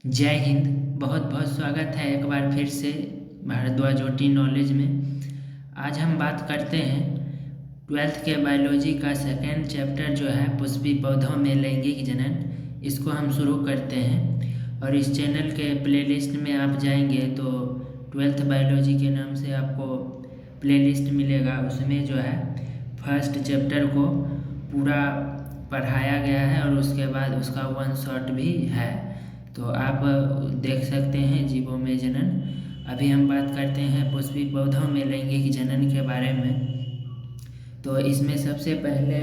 जय हिंद। बहुत बहुत स्वागत है एक बार फिर से भारद्वाज ओटी नॉलेज में। आज हम बात करते हैं 12th के बायोलॉजी का सेकेंड चैप्टर जो है पुष्पी पौधों में लैंगिक जनन। इसको हम शुरू करते हैं और इस चैनल के प्लेलिस्ट में आप जाएंगे तो 12th बायोलॉजी के नाम से आपको प्लेलिस्ट मिलेगा। उसमें जो है फर्स्ट चैप्टर को पूरा पढ़ाया गया है और उसके बाद उसका वन शॉट भी है, तो आप देख सकते हैं जीवों में जनन। अभी हम बात करते हैं पुष्पी पौधों में लैंगिक जनन के बारे में। तो इसमें सबसे पहले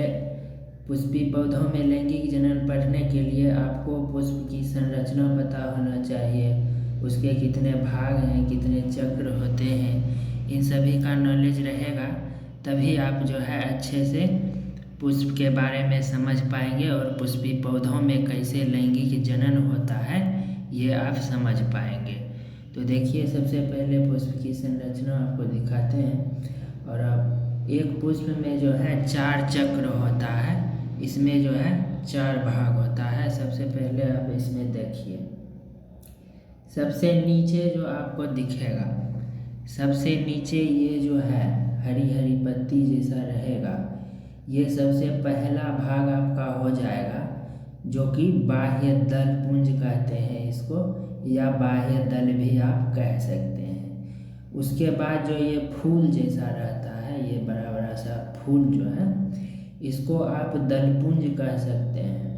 पुष्पी पौधों में लैंगिक जनन पढ़ने के लिए आपको पुष्प की संरचना पता होना चाहिए, उसके कितने भाग हैं, कितने चक्र होते हैं, इन सभी का नॉलेज रहेगा तभी आप जो है अच्छे से पुष्प के बारे में समझ पाएंगे और पुष्पी पौधों में कैसे लैंगिक जनन होता है ये आप समझ पाएंगे। तो देखिए सबसे पहले पुष्प की संरचना आपको दिखाते हैं। और अब एक पुष्प में जो है 4 चक्र होता है, इसमें जो है 4 भाग होता है। सबसे पहले आप इसमें देखिए, सबसे नीचे जो आपको दिखेगा, सबसे नीचे ये जो है हरी हरी पत्ती जैसा रहेगा, ये सबसे पहला भाग आपका हो जाएगा, जो कि बाह्य दल पुंज कहते हैं इसको, या बाह्य दल भी आप कह सकते हैं। उसके बाद जो ये फूल जैसा रहता है, ये बड़ा बड़ा सा फूल जो है, इसको आप दलपुंज कह सकते हैं,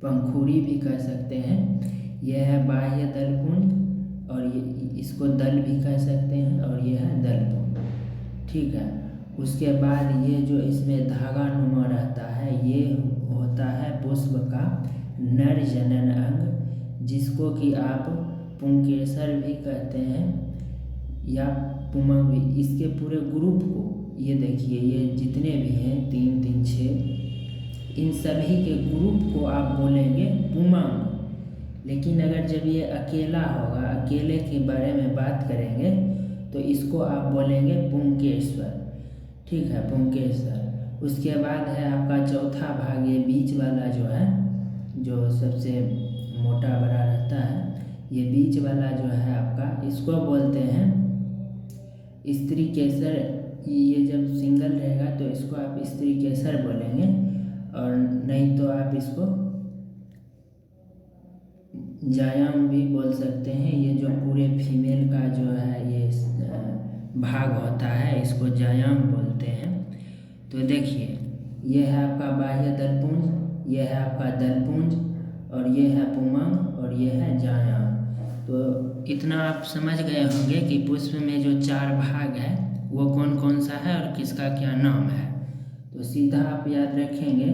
पंखुड़ी भी कह सकते हैं। यह है बाह्य दलपुंज और ये इसको दल भी कह सकते हैं और यह है दलपुंज, ठीक है। उसके बाद ये जो इसमें धागा नुमा रहता है, ये होता है पुष्प का नर जनन अंग, जिसको कि आप पुंकेसर भी कहते हैं या पुमंग भी। इसके पूरे ग्रुप को ये देखिए, ये जितने भी हैं 3 3 6, इन सभी के ग्रुप को आप बोलेंगे पुमंग। लेकिन अगर जब ये अकेला होगा, अकेले के बारे में बात करेंगे, तो इसको आप बोलेंगे पुंकेश्वर, ठीक है, पुंकेश्वर। उसके बाद है आपका चौथा भाग, ये बीच वाला जो है, जो सबसे मोटा बड़ा रहता है, ये बीच वाला जो है आपका, इसको बोलते हैं स्त्री केसर। ये जब सिंगल रहेगा तो इसको आप स्त्री केसर बोलेंगे, और नहीं तो आप इसको जायाम भी बोल सकते हैं। ये जो पूरे फीमेल का जो है ये भाग होता है, इसको जायाम बोलते हैं। तो देखिए, ये है आपका बाह्य दलपुंज, ये है आपका दलपुंज, और ये है पुमंग, और ये है जायाम। तो इतना आप समझ गए होंगे कि पुष्प में जो 4 भाग है वो कौन कौन सा है और किसका क्या नाम है। तो सीधा आप याद रखेंगे,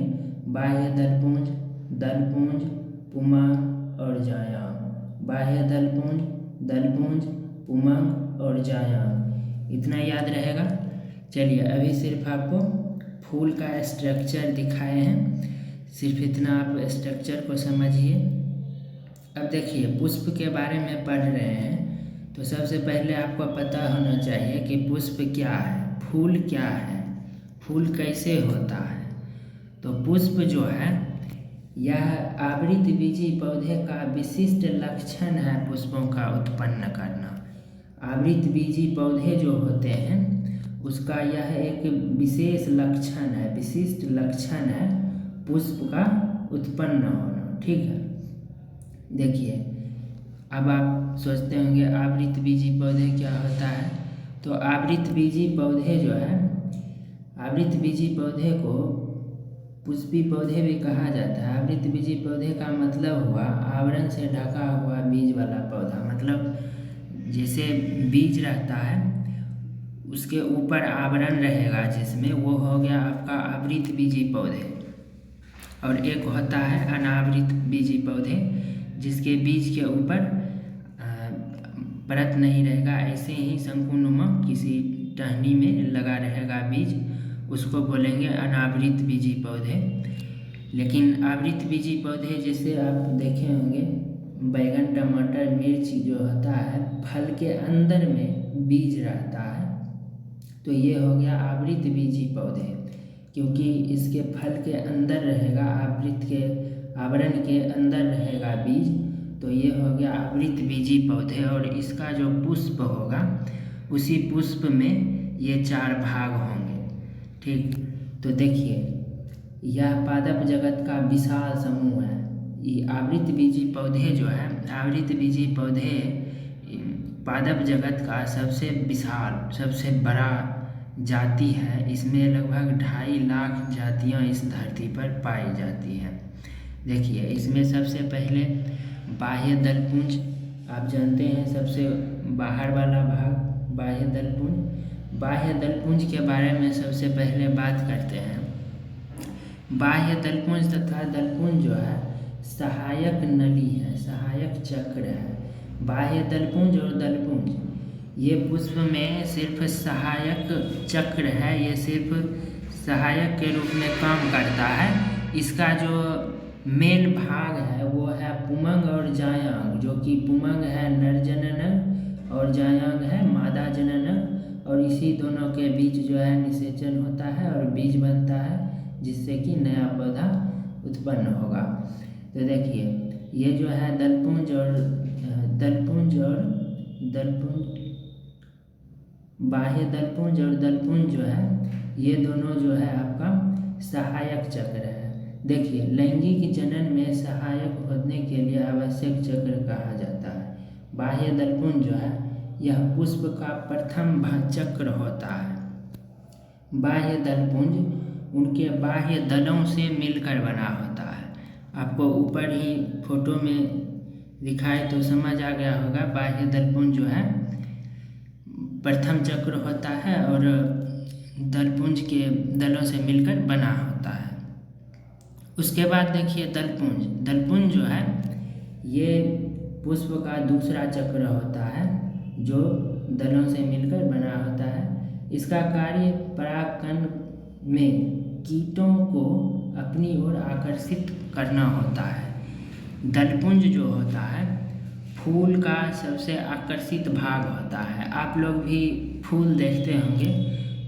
बाह्य दलपुंज, दलपुंज, पुमंग और जायाम। बाह्य दलपुंज, दलपुंज, पुमंग और जायाम, इतना याद रहेगा। चलिए अभी सिर्फ आपको फूल का स्ट्रक्चर दिखाए हैं, सिर्फ इतना आप स्ट्रक्चर को समझिए। अब देखिए, पुष्प के बारे में पढ़ रहे हैं तो सबसे पहले आपको पता होना चाहिए कि पुष्प क्या है, फूल क्या है, फूल कैसे होता है। तो पुष्प जो है यह आवृत बीजी पौधे का विशिष्ट लक्षण है पुष्पों का उत्पन्न करना। आवृत बीजी पौधे जो होते हैं उसका यह एक विशेष लक्षण है, विशिष्ट लक्षण है पुष्प का उत्पन्न होना, ठीक है। देखिए, अब आप सोचते होंगे आवृत बीजी पौधे क्या होता है। तो आवृत बीजी पौधे जो है, आवृत बीजी पौधे को पुष्पी पौधे भी कहा जाता है। आवृत बीजी पौधे का मतलब हुआ आवरण से ढका हुआ बीज वाला पौधा, मतलब जैसे बीज रहता है उसके ऊपर आवरण रहेगा जिसमें, वो हो गया आपका आवृत बीजी पौधे। और एक होता है अनावृत बीजी पौधे, जिसके बीज के ऊपर परत नहीं रहेगा, ऐसे ही शंकुनुमा किसी टहनी में लगा रहेगा बीज, उसको बोलेंगे अनावृत बीजी पौधे। लेकिन आवृत बीजी पौधे जैसे आप देखे होंगे, बैगन, टमाटर, मिर्च जो होता है, फल के अंदर में बीज रहता है, तो ये हो गया आवृत बीजी पौधे, क्योंकि इसके फल के अंदर रहेगा, आवृत के आवरण के अंदर रहेगा बीज, तो ये हो गया आवृत बीजी पौधे, और इसका जो पुष्प होगा उसी पुष्प में ये 4 भाग होंगे। ठीक, तो देखिए यह पादप जगत का विशाल समूह है। ये आवृत बीजी पौधे जो है, आवृत बीजी पौधे पादप जगत का सबसे विशाल सबसे बड़ा जाति है। इसमें लगभग 2.5 लाख जातियाँ इस धरती पर पाई जाती हैं। देखिए इसमें सबसे पहले बाह्य दलपुंज, आप जानते हैं सबसे बाहर वाला भाग बाह्य दलपुंज। बाह्य दलपुंज के बारे में सबसे पहले बात करते हैं। बाह्य दलपुंज तथा दलपुंज जो है सहायक नली है, सहायक चक्र है। बाह्य दलपुंज और दलपुंज ये पुष्प में सिर्फ सहायक चक्र है, ये सिर्फ सहायक के रूप में काम करता है। इसका जो मेन भाग है वो है पुमंग और जायांग, जो कि पुमंग है नर जननक और जायांग है मादा जननक, और इसी दोनों के बीच जो है निषेचन होता है और बीज बनता है, जिससे कि नया पौधा उत्पन्न होगा। तो देखिए ये जो है दलपुंज और दलपुंज बाह्य दलपुंज और दलपुंज जो है ये दोनों जो है आपका सहायक चक्र है। देखिए लैंगिक जनन में सहायक होने के लिए आवश्यक चक्र कहा जाता है। बाह्य दलपुंज जो है यह पुष्प का प्रथम चक्र होता है। बाह्य दलपुंज उनके बाह्य दलों से मिलकर बना होता है। आपको ऊपर ही फोटो में दिखाए तो समझ आ गया होगा। बाह्य दलपुंज जो है प्रथम चक्र होता है और दलपुंज के दलों से मिलकर बना होता है। उसके बाद देखिए दलपुंज जो है ये पुष्प का दूसरा चक्र होता है जो दलों से मिलकर बना होता है। इसका कार्य परागकण में कीटों को अपनी ओर आकर्षित करना होता है। दलपुंज जो होता है फूल का सबसे आकर्षित भाग होता है। आप लोग भी फूल देखते होंगे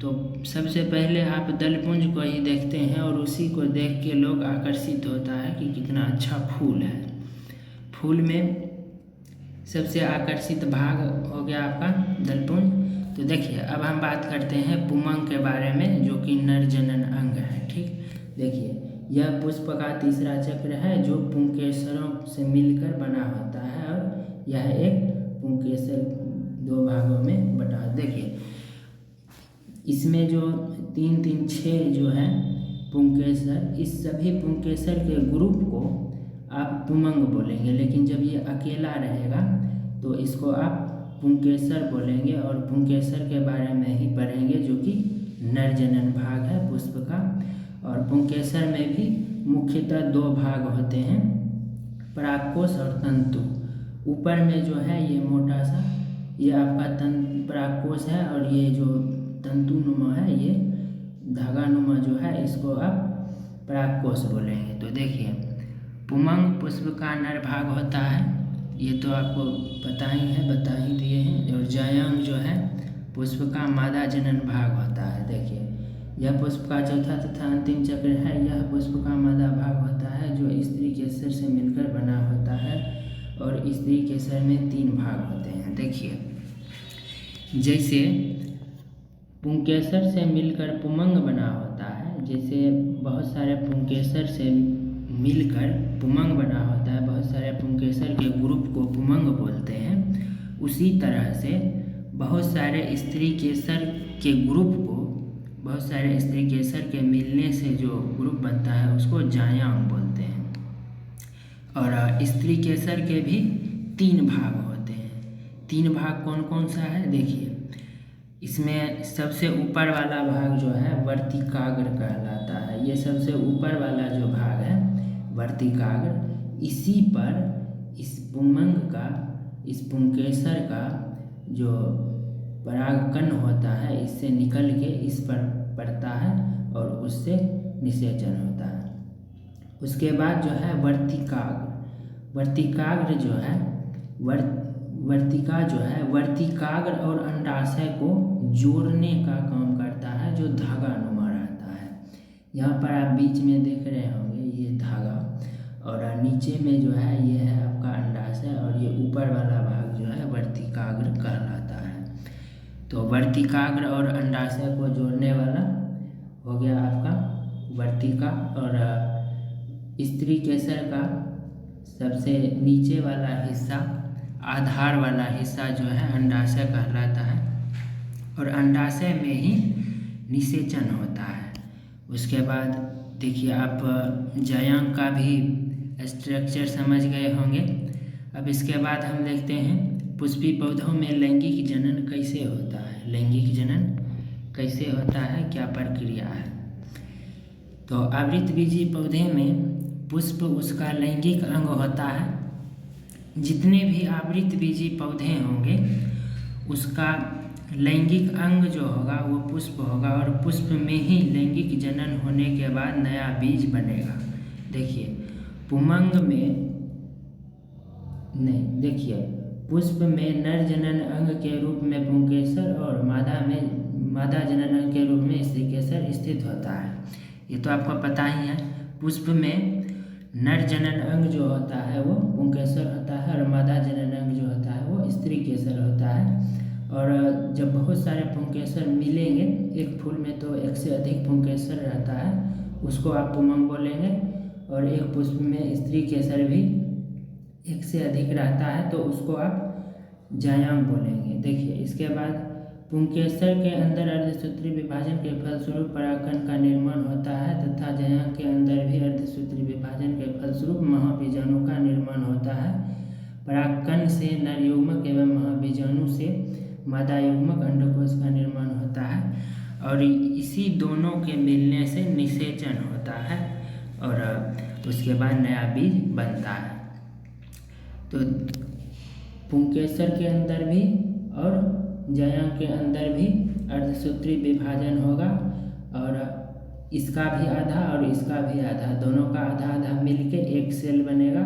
तो सबसे पहले आप दलपुंज को ही देखते हैं और उसी को देख के लोग आकर्षित होता है कि कितना अच्छा फूल है। फूल में सबसे आकर्षित भाग हो गया आपका दलपुंज। तो देखिए अब हम बात करते हैं पुमंग के बारे में, जो कि नर जनन अंग है। ठीक, देखिए यह पुष्प का तीसरा चक्र है जो पुंकेसरों से मिलकर बना होता है, और यह एक पुंकेसर 2 भागों में बटा। देखिए इसमें जो 3-3-6 जो है पुंकेसर, इस सभी पुंकेसर के ग्रुप को आप पुमंग बोलेंगे, लेकिन जब ये अकेला रहेगा तो इसको आप पुंकेसर बोलेंगे। और पुंकेसर के बारे में ही पढ़ेंगे जो कि नर जनन भाग है पुष्प का। और पुंकेसर में भी मुख्यतः 2 भाग होते हैं, परागकोश और तंतु। ऊपर में जो है ये मोटा सा ये आपका परागकोश है, और ये जो तंतुनुमा है ये धागानुमा जो है इसको आप परागकोश बोलेंगे। तो देखिए पुमंग पुष्प का नर भाग होता है, ये तो आपको पता ही है, बता ही दिए हैं। और जायांग जो है पुष्प का मादा जनन भाग होता है। देखिए यह पुष्प का चौथा तथा अंतिम चक्र है। यह पुष्प का मादा भाग होता है जो स्त्री केसर से मिलकर बना होता है, और स्त्री केसर में 3 भाग होते हैं। देखिए जैसे पुंकेसर से मिलकर पुमंग बना होता है, जैसे बहुत सारे पुंकेसर से मिलकर पुमंग बना होता है, बहुत सारे पुंकेसर के ग्रुप को पुमंग बोलते हैं, उसी तरह से बहुत सारे स्त्री केसर के ग्रुप को, बहुत सारे स्त्री केसर के मिलने से जो ग्रुप बनता है उसको जायांग बोलते हैं। और स्त्री केसर के भी 3 भाग होते हैं। 3 भाग कौन कौन सा है देखिए, इसमें सबसे ऊपर वाला भाग जो है वर्तिकाग्र कहलाता है। ये सबसे ऊपर वाला जो भाग है वर्तिकाग्र, इसी पर इस पुमंग का, इस पुंकेसर का जो परागकण होता है इससे निकल के इस पर पड़ता है और उससे निषेचन होता है। उसके बाद जो है वर्तिकाग्र जो है वर्तिका जो है वर्तिकाग्र और अंडाशय को जोड़ने का काम करता है, जो धागानुमा रहता है। यहाँ पर आप बीच में देख रहे होंगे ये धागा, और नीचे में जो है ये है आपका अंडाशय, ऊपर वाला भाग जो है वर्तिकाग्र कहलाता है। तो वर्तिकाग्र और अंडाशय को जोड़ने वाला हो गया आपका वर्तिका, और स्त्री केसर का सबसे नीचे वाला हिस्सा, आधार वाला हिस्सा जो है अंडाशय कहलाता है, और अंडाशय में ही निषेचन होता है। उसके बाद देखिए आप जायांग का भी स्ट्रक्चर समझ गए होंगे। अब इसके बाद हम देखते हैं पुष्पी पौधों में लैंगिक जनन कैसे होता है। लैंगिक जनन कैसे होता है, क्या प्रक्रिया है। तो आवृतबीजी पौधे में पुष्प उसका लैंगिक अंग होता है। जितने भी आवृतबीजी पौधे होंगे उसका लैंगिक अंग जो होगा वो पुष्प होगा, और पुष्प में ही लैंगिक जनन होने के बाद नया बीज बनेगा। देखिए पुमंग में नहीं, देखिए पुष्प में नर जनन अंग के रूप में पुंकेसर और मादा जनन अंग के रूप में स्त्रीकेसर स्थित होता है। ये तो आपको पता ही है। पुष्प में नर जनन अंग जो होता है वो पुंकेसर होता है, और मादा जनन अंग जो होता है वो स्त्रीकेसर होता है। और जब बहुत सारे पुंकेसर मिलेंगे एक फूल में, तो एक से अधिक पुंकेसर रहता है, उसको आप पुमंग बोलेंगे। और एक पुष्प में स्त्री केसर भी एक से अधिक रहता है, तो उसको आप जायांग बोलेंगे। देखिए इसके बाद पुंकेसर के अंदर अर्धसूत्री विभाजन के फलस्वरूप परागकण का निर्माण होता है, तथा जायांग के अंदर भी अर्धसूत्री विभाजन के फलस्वरूप महाबीजाणु का निर्माण होता है। परागकण से नर युग्मक एवं महाबीजाणु से मादा युग्मक अंडकोश का निर्माण होता है, और इसी दोनों के मिलने से निषेचन होता है, और उसके बाद नया बीज बनता है। तो पुंकेसर के अंदर भी और जायांग के अंदर भी अर्धसूत्री विभाजन होगा, और इसका भी आधा और इसका भी आधा, दोनों का आधा आधा मिलके एक सेल बनेगा,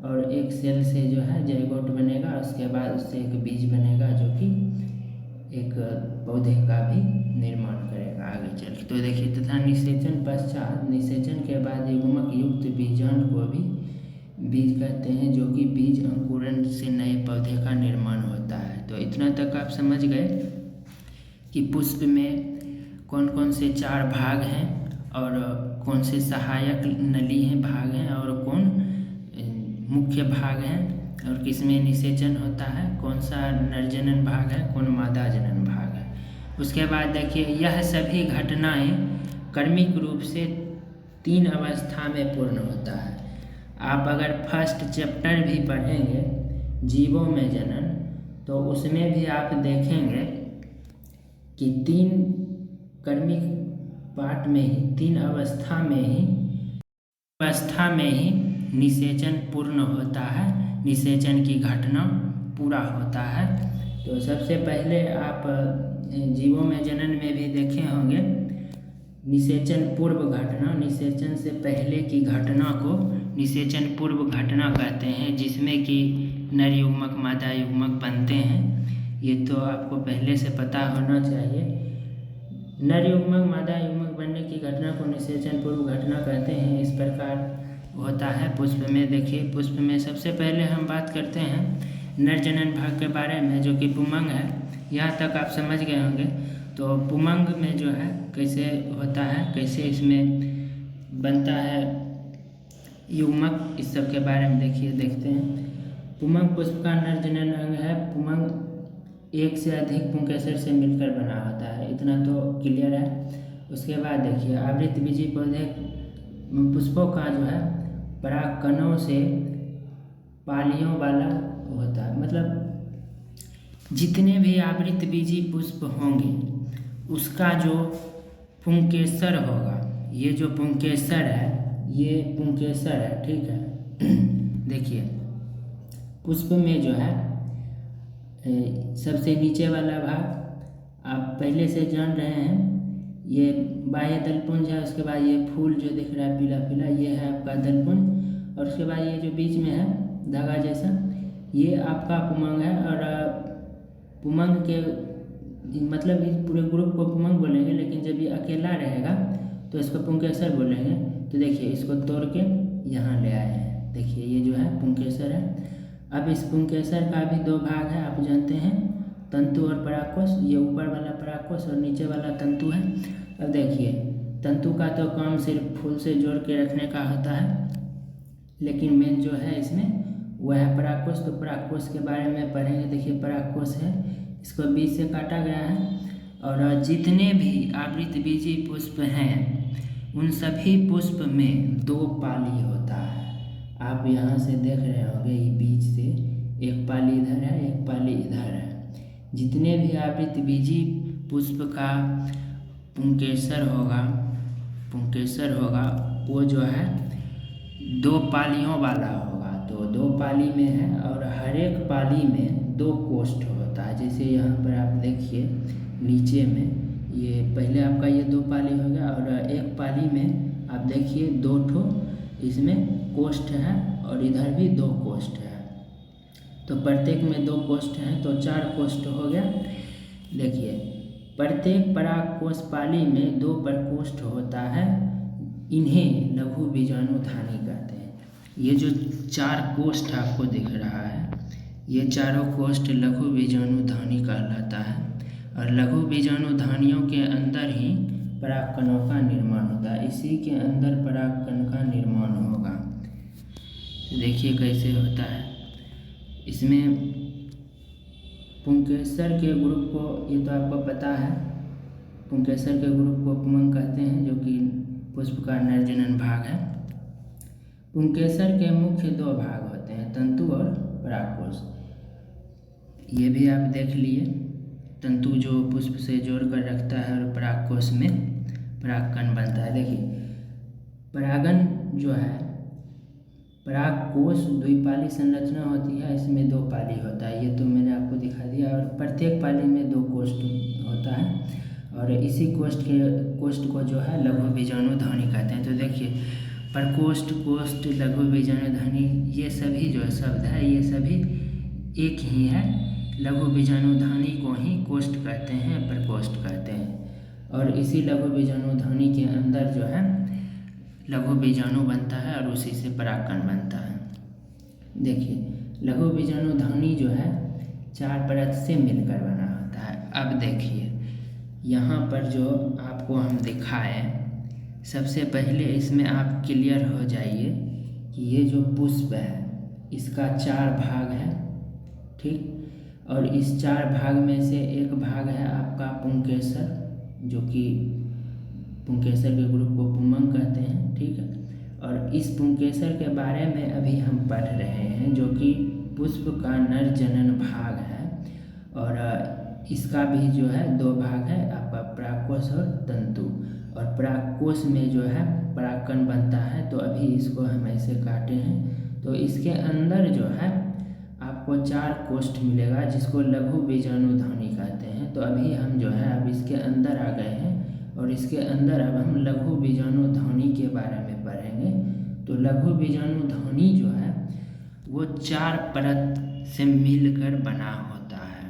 और एक सेल से जो है जाइगोट बनेगा। उसके बाद उससे एक बीज बनेगा जो कि एक पौधे का भी निर्माण करेगा आगे चल। तो देखिए तथा निषेचन पश्चात, निषेचन के बाद युग्मक युक्त बीजांड को भी बीज कहते हैं, जो कि बीज अंकुरण से नए पौधे का निर्माण होता है। तो इतना तक आप समझ गए कि पुष्प में कौन कौन से 4 भाग हैं, और कौन से सहायक नली हैं, भाग हैं, और कौन मुख्य भाग हैं, और किसमें निषेचन होता है, कौन सा नरजनन भाग है, कौन मादा जनन भाग है। उसके बाद देखिए यह सभी घटनाएं कर्मिक रूप से 3 अवस्था में पूर्ण होता है। आप अगर फर्स्ट चैप्टर भी पढ़ेंगे जीवों में जनन, तो उसमें भी आप देखेंगे कि 3 कर्मिक पार्ट में ही, 3 अवस्था में ही निषेचन पूर्ण होता है, निषेचन की घटना पूरा होता है। तो सबसे पहले आप जीवों में जनन में भी देखे होंगे निषेचन पूर्व घटना, निषेचन से पहले की घटना को निषेचन पूर्व घटना कहते हैं, जिसमें कि नर युग्मक मादा युग्मक बनते हैं। ये तो आपको पहले से पता होना चाहिए। नर युग्मक मादा युग्मक बनने की घटना को निषेचन पूर्व घटना कहते हैं। इस प्रकार होता है पुष्प में। देखिए पुष्प में सबसे पहले हम बात करते हैं नरजनन भाग के बारे में, जो कि पुमंग है। यहाँ तक आप समझ गए होंगे। तो पुमंग में जो है कैसे होता है, कैसे इसमें बनता है युग्मक, इस सब के बारे में देखते हैं। पुमंग पुष्प का नरजनन अंग है। पुमंग एक से अधिक पुंकेसर से मिलकर बना होता है, इतना तो क्लियर है। उसके बाद देखिए आवृतबीजी पौधे पुष्पों का जो है परागकणों से पालियों वाला होता है, मतलब जितने भी आवृतबीजी पुष्प होंगे उसका जो पुंकेसर होगा, ये जो पुंकेसर है ये पुंकेसर है, ठीक है। देखिए पुष्प में जो है सबसे नीचे वाला भाग आप पहले से जान रहे हैं, ये बाह्य दलपुंज है। उसके बाद ये फूल जो दिख रहा है पीला पीला, ये है आपका दलपुंज। और उसके बाद ये जो बीच में है धागा जैसा, ये आपका पुमंग है। और पुमंग के मतलब इस पूरे ग्रुप को पुमंग बोलेंगे, लेकिन जब ये अकेला रहेगा तो इसको पुंकेसर बोलेंगे। तो देखिए इसको तोड़ के यहाँ ले आए हैं। देखिए ये जो है पुंकेसर है। अब इस पुंकेसर का भी दो भाग है, आप जानते हैं, तंतु और परागकोश। ये ऊपर वाला परागकोश और नीचे वाला तंतु है। अब देखिए, तंतु का तो काम सिर्फ फूल से जोड़ के रखने का होता है, लेकिन मेन जो है इसमें वह है परागकोश। तो परागकोश के बारे में पढ़ेंगे। देखिए, परागकोश है, इसको बीज से काटा गया है, और जितने भी आवृतबीजी पुष्प हैं उन सभी पुष्प में दो पाली होता है। आप यहाँ से देख रहे होंगे, ये बीज से एक पाली इधर है, एक पाली इधर है। जितने भी आवृतबीजी पुष्प का पुंकेसर होगा वो जो है दो पालियों वाला होगा। तो दो पाली में है, और हर एक पाली में दो कोष्ठ होता है। जैसे यहाँ पर आप देखिए नीचे में, ये पहले आपका ये दो पाली हो गया, और एक पाली में आप देखिए दो ठो इसमें कोष्ठ है, और इधर भी दो कोष्ठ है। तो प्रत्येक में दो कोष्ठ हैं, तो चार कोष्ठ हो गया। देखिए, प्रत्येक परागकोश पाली में दो प्रकोष्ठ होता है, इन्हें लघु बीजाणुधानी कहते हैं। ये जो चार कोष्ठ आपको दिख रहा है, ये चारों कोष्ठ लघु बीजाणुधानी कहलाता है, और लघु बीजाणुधानियों के अंदर ही परागकणों का निर्माण होता है। इसी के अंदर परागकण का निर्माण होगा। देखिए कैसे होता है। इसमें पुंकेसर के ग्रुप को, ये तो आपको पता है, पुंकेसर के ग्रुप को पुमंग कहते हैं, जो कि पुष्प का नरजनन भाग है। पुंकेसर के मुख्य दो भाग होते हैं, तंतु और परागकोश। ये भी आप देख लिए, तंतु जो पुष्प से जोड़ कर रखता है, और परागकोश में परागकण बनता है। देखिए, परागन जो है, परागकोश द्विपाली संरचना होती है, इसमें दो पाली होता है। ये तो मैंने आपको दिखा दिया, और प्रत्येक पाली में दो कोष्ठ होता है, और इसी कोष्ठ को जो है लघु बीजाणुधानी कहते हैं। तो देखिए, प्रकोष्ठ, कोष्ठ, लघु बीजाणुधानी, ये सभी जो शब्द है ये सभी एक ही है। लघु बीजाणुधानी को ही कोष्ठ कहते हैं, प्रकोष्ठ कहते हैं। और इसी लघु बीजाणुधानी के अंदर जो है लघु बीजाणु बनता है, और उसी से परागकण बनता है। देखिए, लघु बीजाणुधानी जो है चार परत से मिलकर बना होता है। अब देखिए, यहाँ पर जो आपको हम दिखाएं, सबसे पहले इसमें आप क्लियर हो जाइए कि ये जो पुष्प है इसका चार भाग है, ठीक। और इस चार भाग में से एक भाग है आपका पुंकेसर, जो कि पुंकेसर के ग्रुप को पुमंग कहते हैं, ठीक है। और इस पुंकेसर के बारे में अभी हम पढ़ रहे हैं, जो कि पुष्प का नरजनन भाग है। और इसका भी जो है दो भाग है, आपका परागकोश और तंतु। और परागकोश में जो है परागकण बनता है। तो अभी इसको हम ऐसे काटे हैं, तो इसके अंदर जो है आपको चार कोष्ठ मिलेगा, जिसको लघु बीजाणुधानी कहते हैं। तो अभी हम जो है अब इसके अंदर आ गए हैं, और इसके अंदर अब हम लघु बीजाणुधानी के बारे में पढ़ेंगे। तो लघु बीजाणुधानी जो है वो चार परत से मिलकर बना होता है।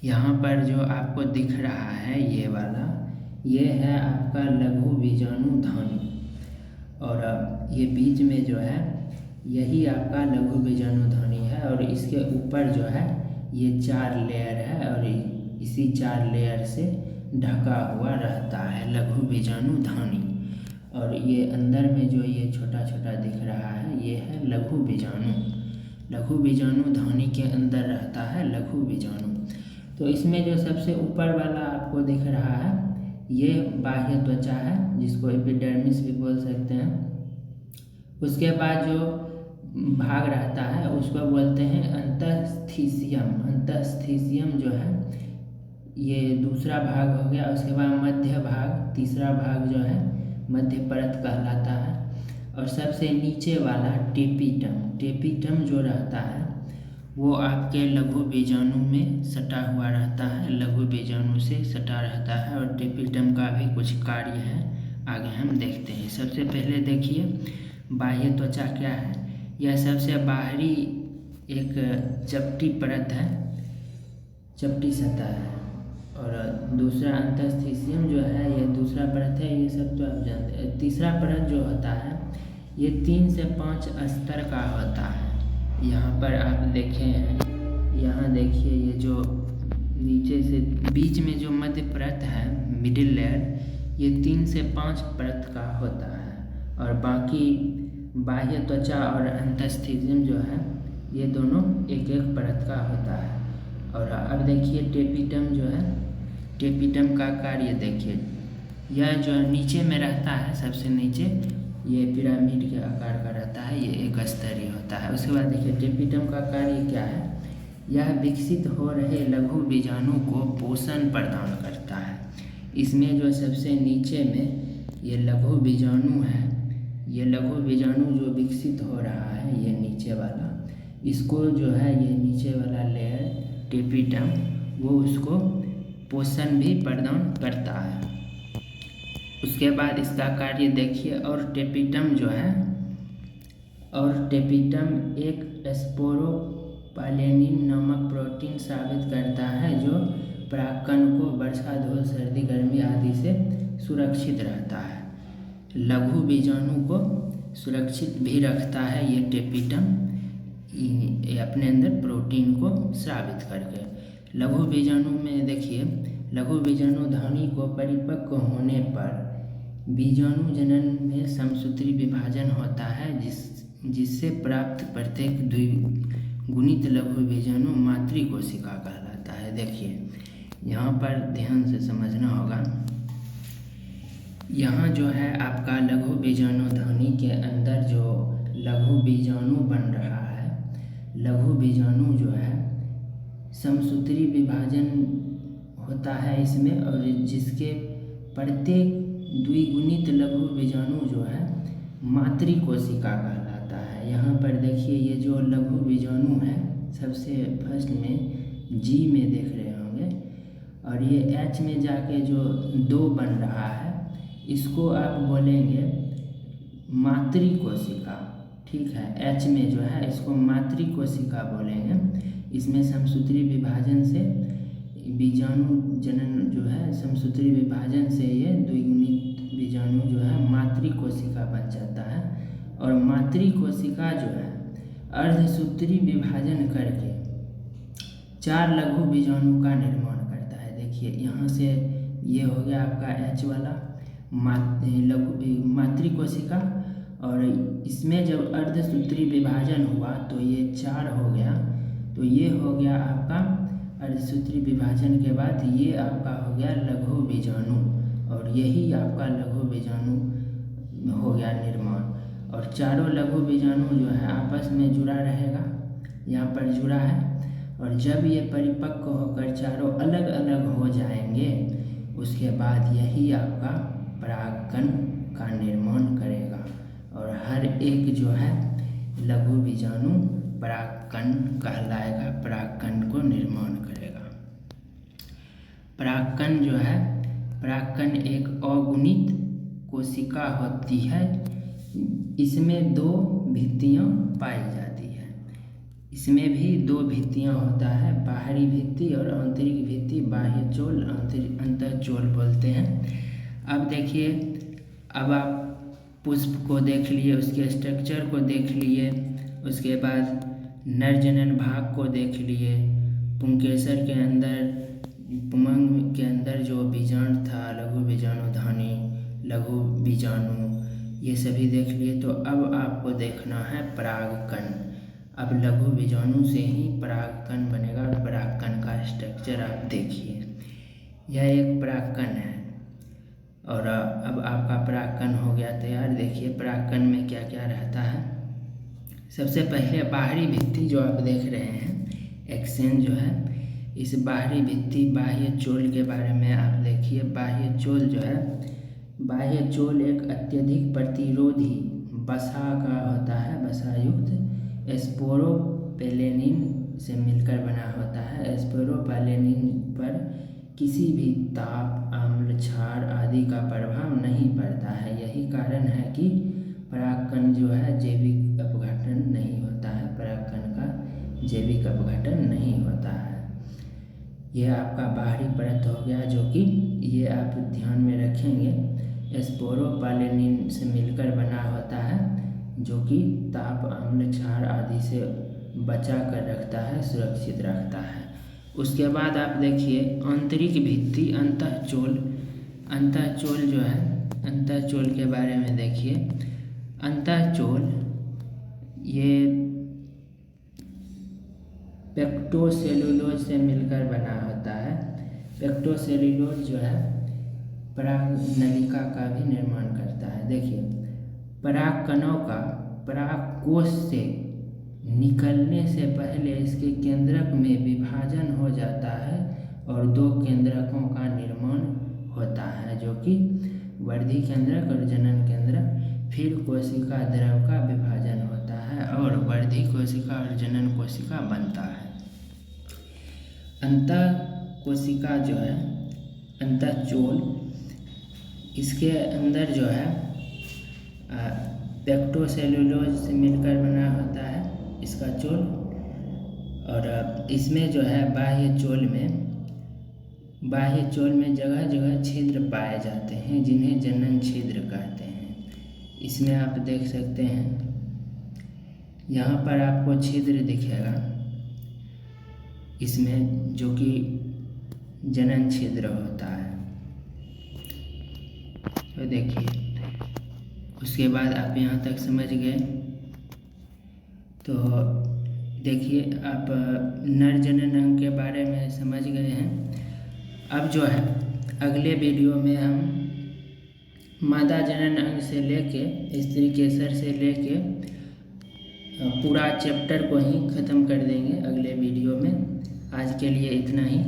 यहाँ पर जो आपको दिख रहा है ये वाला, ये है आपका लघु बीजाणुधानी, और ये बीच में जो है यही आपका लघु बीजाणुधानी है। और इसके ऊपर जो है ये चार लेयर है, और इसी चार लेयर से ढका हुआ रहता है लघु बीजाणुधानी। और ये अंदर में जो ये छोटा छोटा दिख रहा है, ये है लघु बीजाणु। लघु बीजाणुधानी के अंदर रहता है लघु बीजाणु। तो इसमें जो सबसे ऊपर वाला आपको दिख रहा है, ये बाह्य त्वचा है, जिसको एपिडर्मिस भी बोल सकते हैं। उसके बाद जो भाग रहता है उसको बोलते हैं अंतःस्थिशियम। अंतःस्थिशियम जो है ये दूसरा भाग हो गया। उसके बाद मध्य भाग, तीसरा भाग जो है मध्य परत कहलाता है। और सबसे नीचे वाला टेपिटम, टेपिटम जो रहता है वो आपके लघु बीजाणु में सटा हुआ रहता है, लघु बीजाणु से सटा रहता है। और टेपिटम का भी कुछ कार्य है, आगे हम देखते हैं। सबसे पहले देखिए बाह्य त्वचा क्या है। यह सबसे बाहरी एक चपटी परत है, चपटी सतह है। और दूसरा अंतःस्थिशियम जो है ये दूसरा परत है, ये सब तो आप जानते हैं। तीसरा परत जो होता है ये 3 से 5 स्तर का होता है। यहाँ पर आप देखें, यहाँ देखिए ये जो नीचे से बीच में जो मध्य परत है, मिडिल लेयर, ये 3 से 5 परत का होता है और बाकी बाह्य त्वचा और अंतस्थिज्यम जो है ये दोनों एक एक परत का होता है। और अब देखिए टेपिटम जो है, टेपिटम का कार्य देखिए, यह जो नीचे में रहता है सबसे नीचे, ये पिरामिड के आकार का रहता है, ये एक स्तरीय होता है। उसके बाद देखिए टेपिटम का कार्य क्या है, यह विकसित हो रहे लघु बीजाणु को पोषण प्रदान करता है। इसमें जो सबसे नीचे में ये लघु बीजाणु है, ये लघु बीजाणु जो विकसित हो रहा है, ये नीचे वाला, इसको जो है ये नीचे वाला लेयर टेपिटम, वो उसको पोषण भी प्रदान करता है। उसके बाद इसका कार्य देखिए, और टेपिटम जो है, और टेपिटम एक स्पोरोपालेनिन नामक प्रोटीन स्रावित करता है जो परागकण को वर्षा, धूल, सर्दी, गर्मी आदि से सुरक्षित रहता है। लघु बीजाणु को सुरक्षित भी रखता है ये टेपिटम, अपने अंदर प्रोटीन को स्रावित करके। लघु बीजाणु में देखिए, लघु बीजाणु ध्वनि को परिपक्व होने पर बीजाणु जनन में समसूत्री विभाजन होता है, जिससे प्राप्त प्रत्येक द्विगुणित लघु बीजाणु मातृ कोशिका कहलाता है। देखिए यहाँ पर ध्यान से समझना होगा, यहाँ जो है आपका लघु बीजाणु ध्वनि के अंदर जो लघु बीजाणु बन रहा है, लघु बीजाणु जो है समसूत्री विभाजन होता है इसमें, और जिसके प्रत्येक द्विगुणित लघु बीजाणु जो है मातृ कोशिका कहलाता है। यहाँ पर देखिए ये जो लघु बीजाणु है सबसे फर्स्ट में जी में देख रहे होंगे, और ये एच में जाके जो 2 बन रहा है, इसको आप बोलेंगे मातृ कोशिका, ठीक है। एच में जो है इसको मातृ कोशिका बोलेंगे। इसमें समसूत्री विभाजन से बीजाणु जनन जो है, समसूत्री विभाजन से ये द्विगुणित बीजाणु जो है मातृ कोशिका बन जाता है, और मातृ कोशिका जो है अर्धसूत्री विभाजन करके 4 लघु बीजाणु का निर्माण करता है। देखिए यहाँ से ये हो गया आपका एच वाला मातृ कोशिका, और इसमें जब अर्धसूत्री विभाजन हुआ तो ये 4 हो गया, तो ये हो गया आपका अर्धसूत्री विभाजन के बाद ये आपका हो गया लघु बीजाणु, और यही आपका लघु बीजाणु हो गया निर्माण। और चारों लघु बीजाणु जो है आपस में जुड़ा रहेगा, यहाँ पर जुड़ा है, और जब ये परिपक्व होकर चारों अलग अलग हो जाएंगे, उसके बाद यही आपका परागकण का निर्माण करेगा, और हर एक जो है लघु बीजाणु परागकण कहलाएगा, परागकण को निर्माण करेगा। परागकण जो है, परागकण एक अगुणित कोशिका होती है, इसमें 2 भित्तियाँ पाई जाती है। इसमें भी 2 भित्तियाँ होता है, बाहरी भित्ति और आंतरिक भित्ति, बाह्य चोल, अंतःचोल बोलते हैं। अब देखिए, अब आप पुष्प को देख लिए, उसके स्ट्रक्चर को देख लिए, उसके बाद नर जनन भाग को देख लिए, पुंकेसर के अंदर, पुमंग के अंदर जो बीजाणु था, लघु बीजाणु ध्वनि, लघु बीजाणु, ये सभी देख लिए। तो अब आपको देखना है परागकण। अब लघु बीजाणु से ही परागकण बनेगा, और परागकण का स्ट्रक्चर आप देखिए, यह एक परागकण है, और अब आपका परागकण हो गया तैयार। देखिए परागकण में क्या क्या रहता है। सबसे पहले बाहरी भित्ति जो आप देख रहे हैं, एक्सेंज जो है, इस बाहरी भित्ति बाह्य चोल के बारे में आप देखिए। बाह्य चोल जो है, बाह्य चोल एक अत्यधिक प्रतिरोधी बसा का होता है, बसायुक्त स्पोरोपेलेनिन से मिलकर बना होता है। स्पोरोपेलेनिन पर किसी भी ताप, अम्ल, क्षार आदि का प्रभाव नहीं पड़ता है। यही कारण है कि परागकण जो है जैविक अपघटन नहीं होता है, परागकण का जैविक अपघटन नहीं होता है। यह आपका बाहरी परत हो गया, जो कि ये आप ध्यान में रखेंगे, स्पोरोपेलेनिन से मिलकर बना होता है, जो कि ताप, अम्ल, क्षार आदि से बचा कर रखता है, सुरक्षित रखता है। उसके बाद आप देखिए आंतरिक भित्ति अंतःचोल। अंतःचोल जो है, अंतःचोल के बारे में देखिए। अंतःचोल ये पेक्टोसेलुलोज से मिलकर बना होता है। पेक्टोसेलुलोज जो है पराग नलिका का भी निर्माण करता है। देखिए पराग कणों का पराग कोश से निकलने से पहले इसके केंद्रक में विभाजन हो जाता है और 2 केंद्रकों का निर्माण होता है, जो कि वर्धी केंद्रक और जनन केंद्रक। फिर कोशिका द्रव का विभाजन होता है और वर्धी कोशिका और जनन कोशिका बनता है। अंतः कोशिका जो है, अंतःचोल, इसके अंदर जो है पेक्टोसेलुलोज से मिलकर बना होता है इसका चोल। और इसमें जो है बाह्य चोल में जगह जगह छिद्र पाए जाते हैं, जिन्हें जनन छिद्र कहते हैं। इसमें आप देख सकते हैं, यहाँ पर आपको छिद्र दिखेगा इसमें, जो कि जनन छिद्र होता है। तो देखिए उसके बाद आप यहाँ तक समझ गए। तो देखिए आप नर जनन अंग के बारे में समझ गए हैं। अब जो है अगले वीडियो में हम मादा जनन अंग से लेके स्त्री केसर से लेके पूरा चैप्टर को ही ख़त्म कर देंगे अगले वीडियो में। आज के लिए इतना ही।